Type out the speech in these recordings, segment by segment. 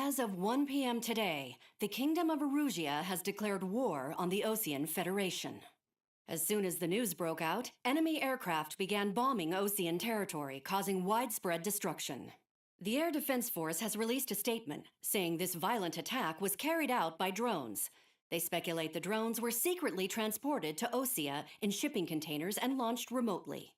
As of 1 p.m. today, the Kingdom of Erusia has declared war on the Osean Federation. As soon as the news broke out, enemy aircraft began bombing Osean territory, causing widespread destruction. The Air Defense Force has released a statement saying this violent attack was carried out by drones. They speculate the drones were secretly transported to Osea in shipping containers and launched remotely.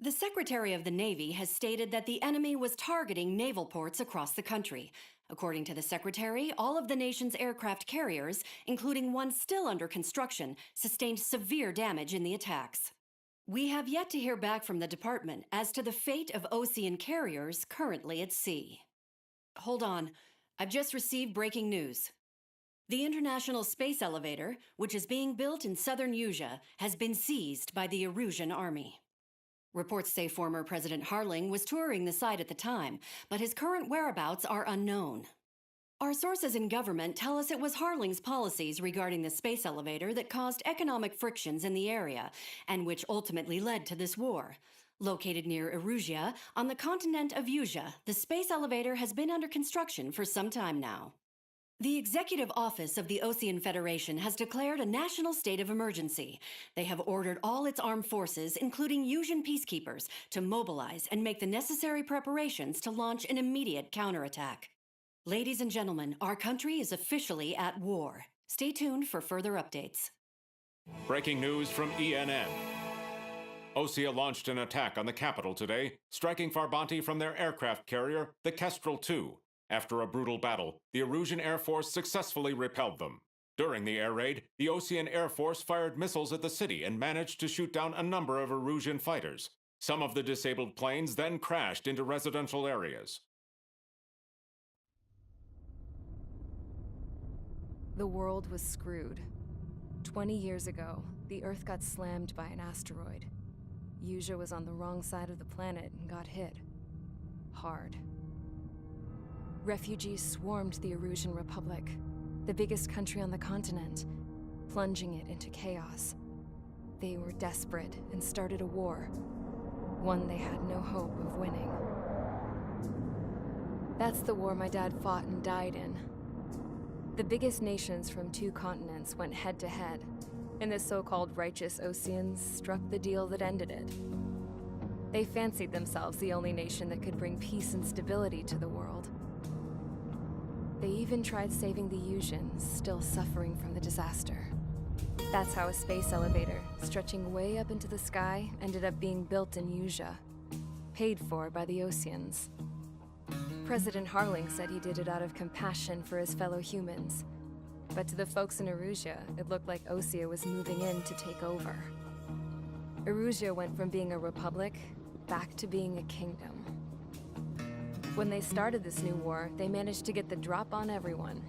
The Secretary of the Navy has stated that the enemy was targeting naval ports across the country. According to the Secretary, all of the nation's aircraft carriers, including one still under construction, sustained severe damage in the attacks. We have yet to hear back from the department as to the fate of Osean carriers currently at sea. Hold on, I've just received breaking news. The International Space Elevator, which is being built in southern Erusia, has been seized by the Erusian army. Reports say former President Harling was touring the site at the time, but his current whereabouts are unknown. Our sources in government tell us it was Harling's policies regarding the space elevator that caused economic frictions in the area, and which ultimately led to this war. Located near Erusia, on the continent of Erusia, the space elevator has been under construction for some time now. The Executive Office of the Osean Federation has declared a national state of emergency. They have ordered all its armed forces, including Erusian peacekeepers, to mobilize and make the necessary preparations to launch an immediate counterattack. Ladies and gentlemen, our country is officially at war. Stay tuned for further updates. Breaking news from ENN. Osea launched an attack on the capital today, striking Farbanti from their aircraft carrier, the Kestrel II. After a brutal battle, the Erusian Air Force successfully repelled them. During the air raid, the Osean Air Force fired missiles at the city and managed to shoot down a number of Erusian fighters. Some of the disabled planes then crashed into residential areas. The world was screwed. 20 years ago, the Earth got slammed by an asteroid. Erusia was on the wrong side of the planet and got hit. Hard. Refugees swarmed the Erusian Republic, the biggest country on the continent, plunging it into chaos. They were desperate and started a war, one they had no hope of winning. That's the war my dad fought and died in. The biggest nations from 2 continents went head-to-head, and the so-called righteous Oseans struck the deal that ended it. They fancied themselves the only nation that could bring peace and stability to the world. They even tried saving the Erusians, still suffering from the disaster. That's how a space elevator, stretching way up into the sky, ended up being built in Erusia, paid for by the Oseans. President Harling said he did it out of compassion for his fellow humans. But to the folks in Erusia, it looked like Osea was moving in to take over. Erusia went from being a republic back to being a kingdom. When they started this new war, they managed to get the drop on everyone.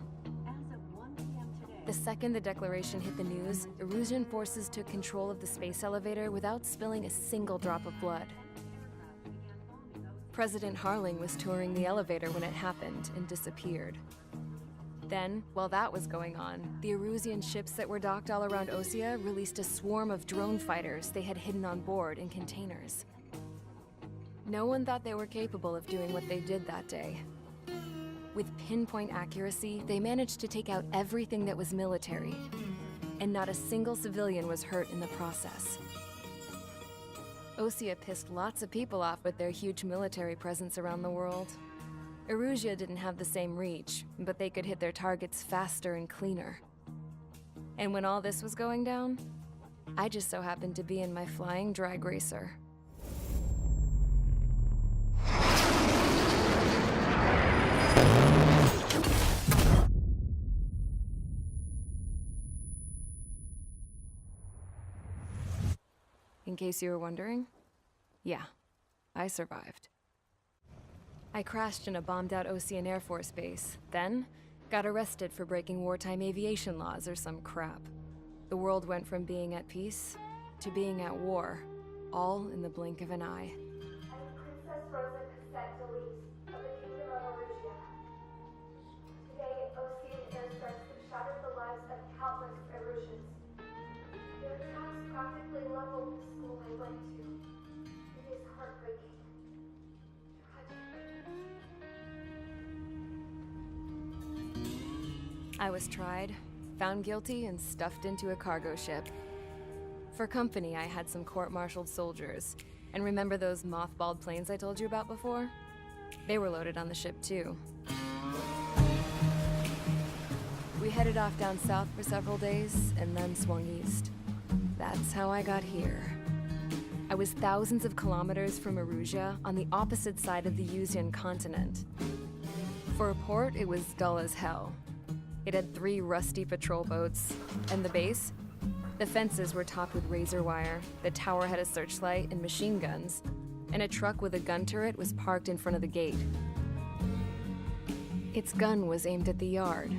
The second the declaration hit the news, Erusian forces took control of the space elevator without spilling a single drop of blood. President Harling was touring the elevator when it happened and disappeared. Then, while that was going on, the Erusian ships that were docked all around Osea released a swarm of drone fighters they had hidden on board in containers. No one thought they were capable of doing what they did that day. With pinpoint accuracy, they managed to take out everything that was military, and not a single civilian was hurt in the process. Osea pissed lots of people off with their huge military presence around the world. Erusia didn't have the same reach, but they could hit their targets faster and cleaner. And when all this was going down, I just so happened to be in my flying drag racer. In case you were wondering, yeah, I survived. I crashed in a bombed-out Osean Air Force base, then got arrested for breaking wartime aviation laws or some crap. The world went from being at peace to being at war, all in the blink of an eye. I am Princess Rosa Cassette Delise of the Kingdom of Erusia. Today, Osean airstrikes have shattered the lives of countless Erusians. Their attacks practically leveled the school I went to. It is heartbreaking. Tragic. I was tried, found guilty, and stuffed into a cargo ship. For company, I had some court-martialed soldiers. And remember those mothballed planes I told you about before? They were loaded on the ship, too. We headed off down south for several days, and then swung east. That's how I got here. I was thousands of kilometers from Erusia, on the opposite side of the Yuzian continent. For a port, it was dull as hell. It had 3 rusty patrol boats, and the base? The fences were topped with razor wire, the tower had a searchlight and machine guns, and a truck with a gun turret was parked in front of the gate. Its gun was aimed at the yard.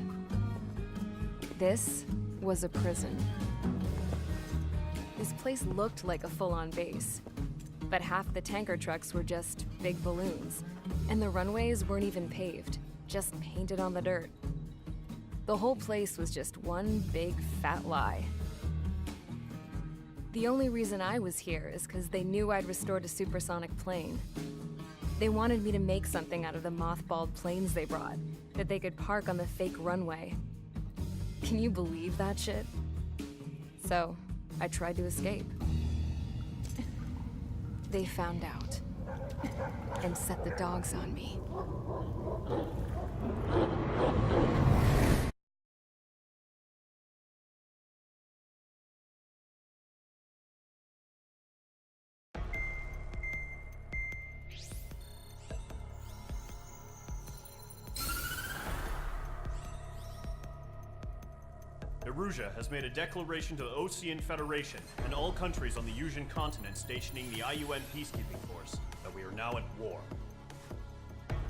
This was a prison. This place looked like a full-on base, but half the tanker trucks were just big balloons, and the runways weren't even paved, just painted on the dirt. The whole place was just one big fat lie. The only reason I was here is because they knew I'd restored a supersonic plane. They wanted me to make something out of the mothballed planes they brought, that they could park on the fake runway. Can you believe that shit? So, I tried to escape. They found out, and set the dogs on me. Erusia has made a declaration to the Ocean Federation and all countries on the Yuzian continent stationing the IUN peacekeeping force that we are now at war.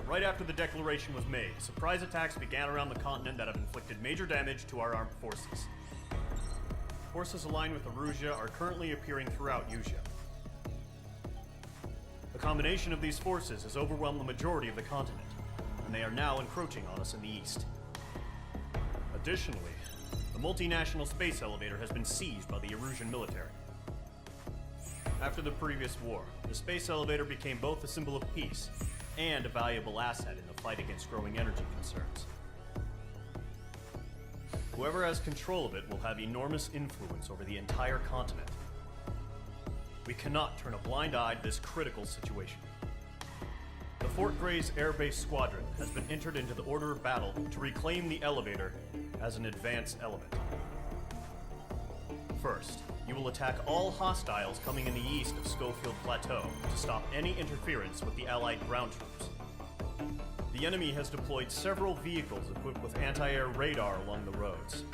Right after the declaration was made, surprise attacks began around the continent that have inflicted major damage to our armed forces. Forces aligned with Erusia are currently appearing throughout Yusia. The combination of these forces has overwhelmed the majority of the continent, and they are now encroaching on us in the east. Additionally, the multinational space elevator has been seized by the Erusian military. After the previous war, the space elevator became both a symbol of peace and a valuable asset in the fight against growing energy concerns. Whoever has control of it will have enormous influence over the entire continent. We cannot turn a blind eye to this critical situation. The Fort Gray's Air Base Squadron has been entered into the order of battle to reclaim the elevator as an advanced element. First, you will attack all hostiles coming in the east of Schofield Plateau to stop any interference with the Allied ground troops. The enemy has deployed several vehicles equipped with anti-air radar along the roads.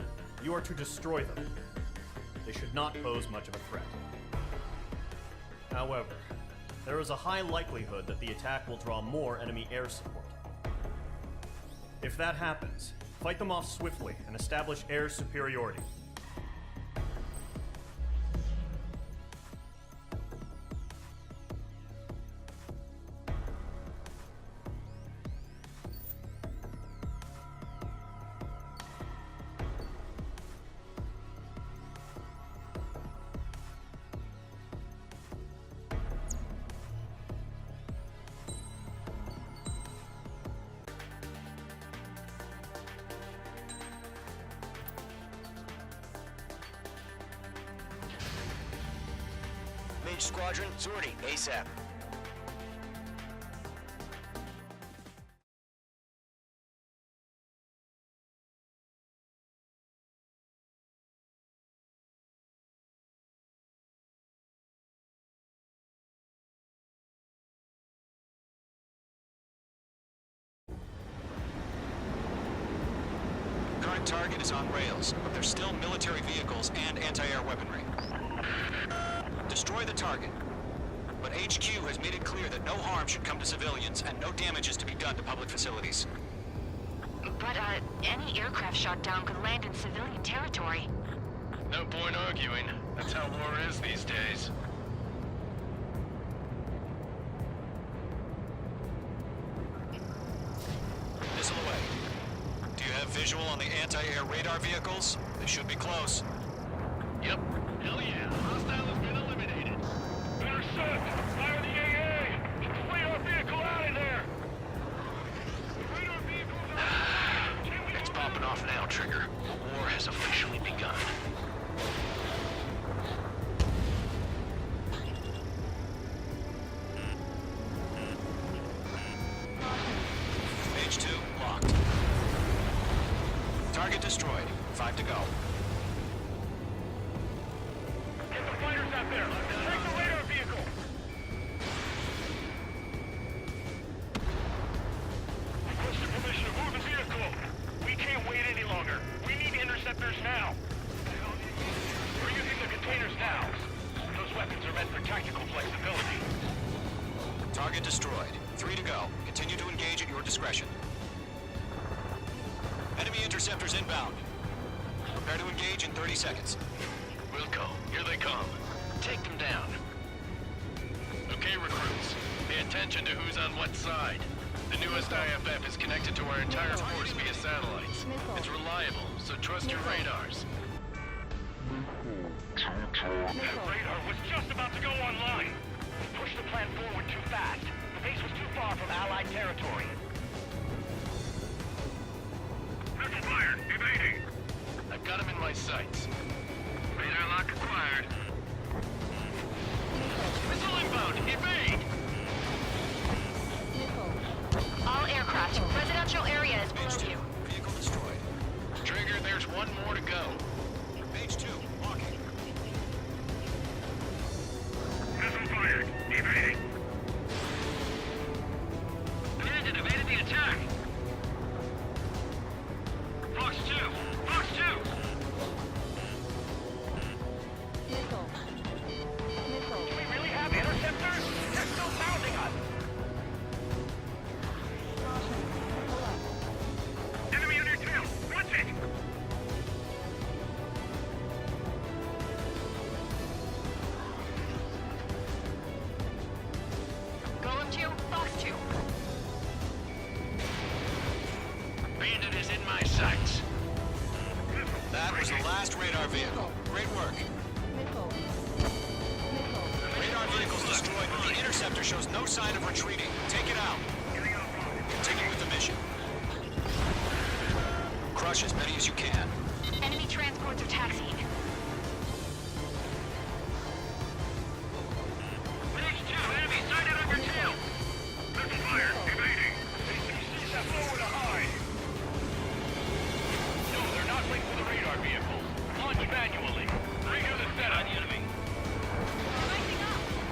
You are to destroy them. They should not pose much of a threat. However, there is a high likelihood that the attack will draw more enemy air support. If that happens, fight them off swiftly and establish air superiority. Mage Squadron, sortie, ASAP. Current target is on rails, but there's still military vehicles and anti-air weaponry. Destroy the target. But HQ has made it clear that no harm should come to civilians and no damage is to be done to public facilities. But, any aircraft shot down could land in civilian territory. No point arguing. That's how war is these days. Missile away. Do you have visual on the anti-air radar vehicles? They should be close. Yep. Hell yeah. Hostile has been eliminated. Better set! Fire the AA! Radar vehicle out of there! Radar vehicles out! It's popping off now, Trigger. 5 to go. Get the fighters out there. Take the radar vehicle. Requesting permission to move the vehicle. We can't wait any longer. We need interceptors now. We're using the containers now. Those weapons are meant for tactical flexibility. Target destroyed. 3 to go. Continue to engage at your discretion. Enemy interceptors inbound. Prepare to engage in 30 seconds. Wilco, here they come. Take them down. Okay, recruits. Pay attention to who's on what side. The newest IFF is connected to our entire force via satellites. It's reliable, so trust your radars. That radar was just about to go online. We pushed the plan forward too fast. The base was too far from Allied territory. Missile fired! Evading! I've got him in my sights. Radar lock acquired. Missile inbound! Evade! All aircraft, residential area is below you. Vehicle destroyed. Trigger, there's one more to go. Page 2, walking. Missile fired! Evading! Commanded evaded the attack! Fox 2! Fox 2! Do we really have interceptors? They're still sounding us! Enemy on your tail! Watch it! Golem 2, Fox 2. Bandit is in my sights. That was the last radar vehicle. Great work. Radar vehicle's destroyed, but the interceptor shows no sign of retreating. Take it out. Continue with the mission. Crush as many as you can. Enemy transports are taxiing. Page 2, enemy sighted on your tail! Missile fired! Evading! APCs have nowhere to hide! No, they're not linked to the radar vehicle. Launch manually. Trigger the set on the enemy.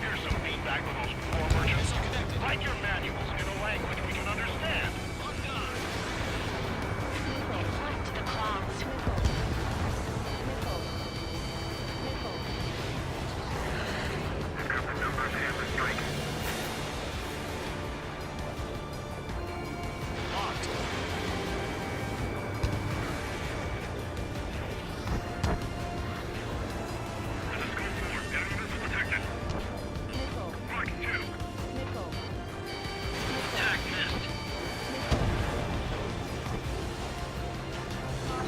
Here's some feedback from those poor merchants. Write your manuals in a language we can understand. Flight to the clouds. I've got the numbers and the strike. Locked. Let us go forward. Enemy missile protected. Rock 2. Attack missed.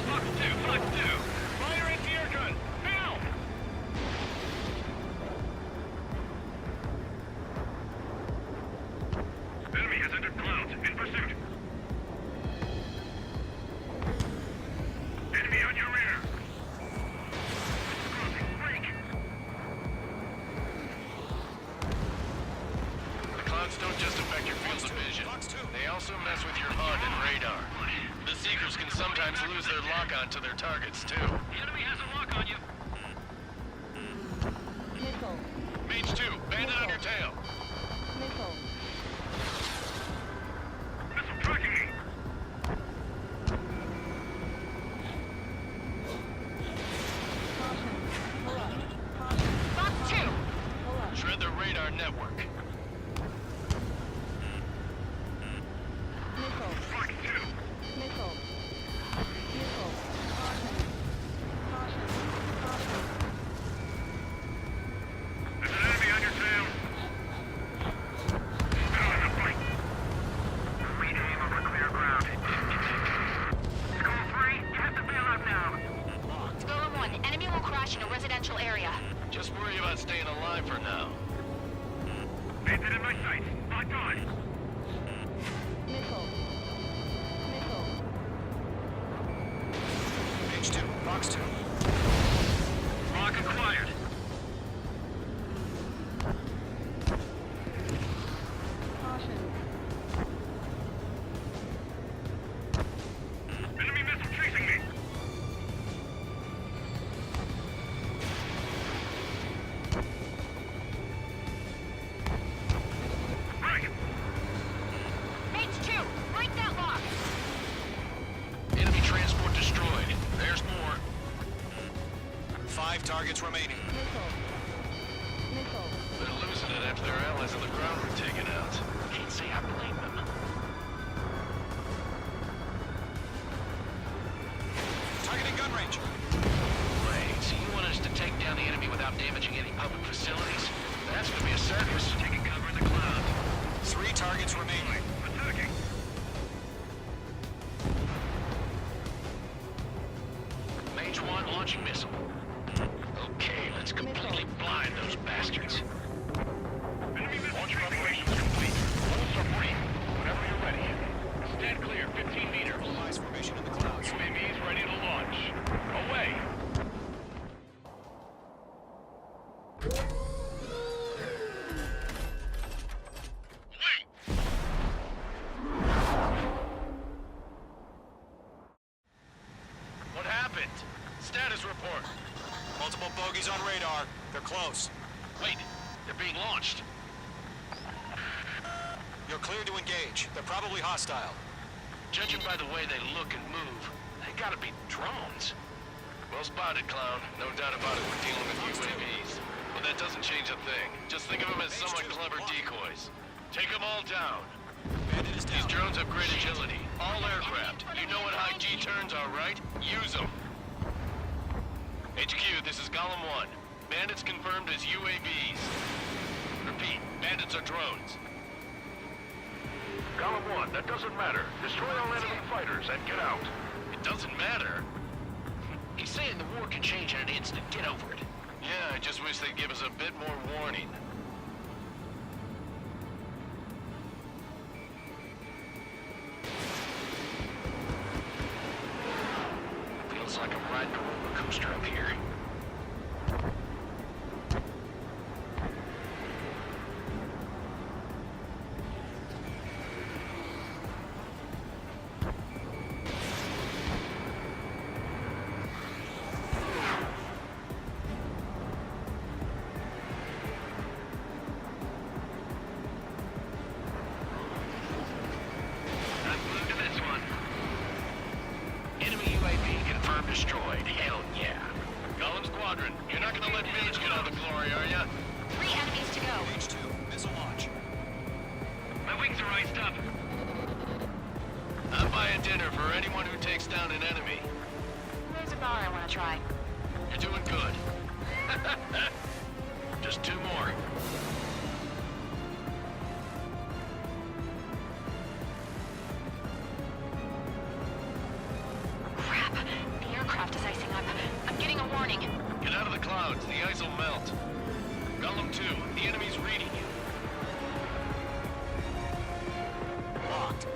Fox 2, Fox 2. Fire anti-air gun. Now! Enemy has entered clouds. In pursuit. Enemy on your rear. Crossing. Break. The clouds don't just affect your field of vision. They also mess with your HUD and radar. The Seekers can sometimes lose their lock-on to their targets, too. The enemy has a lock on you. Mage 2, bandit on your tail. Missile tracking me. Fox 2. Shred the radar network. Fox 2. There's an enemy on your tail. Now in the fight. Regain over clear ground. Skull 3, you have to bail out now. Golem 1, enemy will crash in a residential area. Just worry about staying alive for now. Bandit in my sights. Locked on. Page 2, box 2. Lock acquired. Enemy missile chasing me. targets remaining. Nickel. They're losing it after their allies on the ground were taken out. Can't say I blame them. Targeting gun range. Right, so you want us to take down the enemy without damaging any public facilities? That's gonna be a circus. Taking cover in the clouds. 3 targets remaining. Attacking. Mage 1 launching missile. Okay, let's completely blind those bastards. Enemy launch preparations complete. All submarine, whenever you're ready. Stand clear, 15 meters. Allies formation in the clouds. UAVs ready to launch. Away. What happened? Status report. Multiple bogies on radar. They're close. Wait, they're being launched. You're clear to engage. They're probably hostile. Judging by the way they look and move, they gotta be drones. Well spotted, Clown. No doubt about it, we're dealing with UAVs. But that doesn't change a thing. Just think of them as somewhat clever decoys. Take them all down. Bandit is These down. drones have great agility. All aircraft. You know what high G turns are, right? Use them. HQ, this is Golem 1. Bandits confirmed as UAVs. Repeat, bandits are drones. Golem 1, that doesn't matter. Destroy all enemy fighters and get out. It doesn't matter? He's saying the war can change in an instant. Get over it. Yeah, I just wish they'd give us a bit more warning. Feels like I'm riding a roller coaster up here. I'm glued to this one. Enemy UAV confirmed destroyed. Hell yeah. Golem Squadron, you're not gonna let Mage get all the glory, are ya? 3 enemies to go. Mage 2, missile launch. My wings are iced up. I'm buying dinner for anyone who takes down an enemy. There's a bar I want to try. You're doing good. Just 2 more. Crap. The aircraft is icing up. I'm getting a warning. Get out of the clouds. The ice will melt. Golem 2, the enemy's reading you. Locked.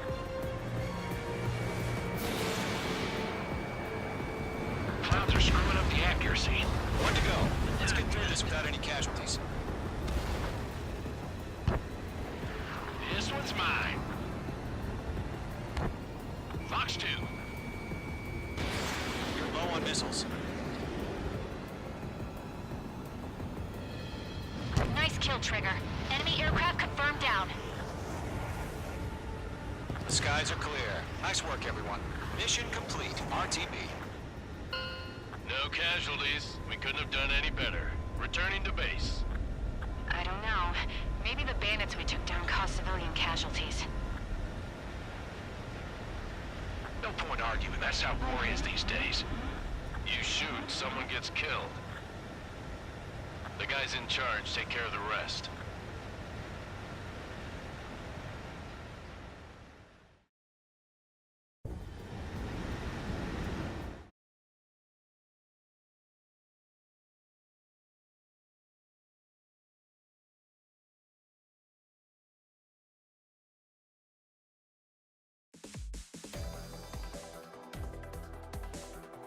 Clouds are screwing up the accuracy. 1 to go. Let's get through this without any casualties. This one's mine. Fox 2. You're low on missiles. Nice kill, Trigger. Enemy aircraft confirmed down. The skies are clear. Nice work, everyone. Mission complete. RTB. No casualties. We couldn't have done any better. Returning to base. I don't know. Maybe the bandits we took down caused civilian casualties. No point arguing. That's how war is these days. You shoot, someone gets killed. The guys in charge take care of the rest.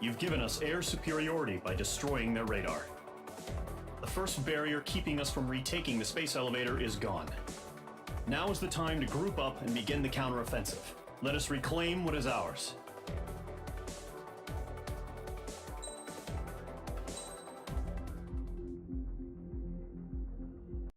You've given us air superiority by destroying their radar. The first barrier keeping us from retaking the space elevator is gone. Now is the time to group up and begin the counteroffensive. Let us reclaim what is ours.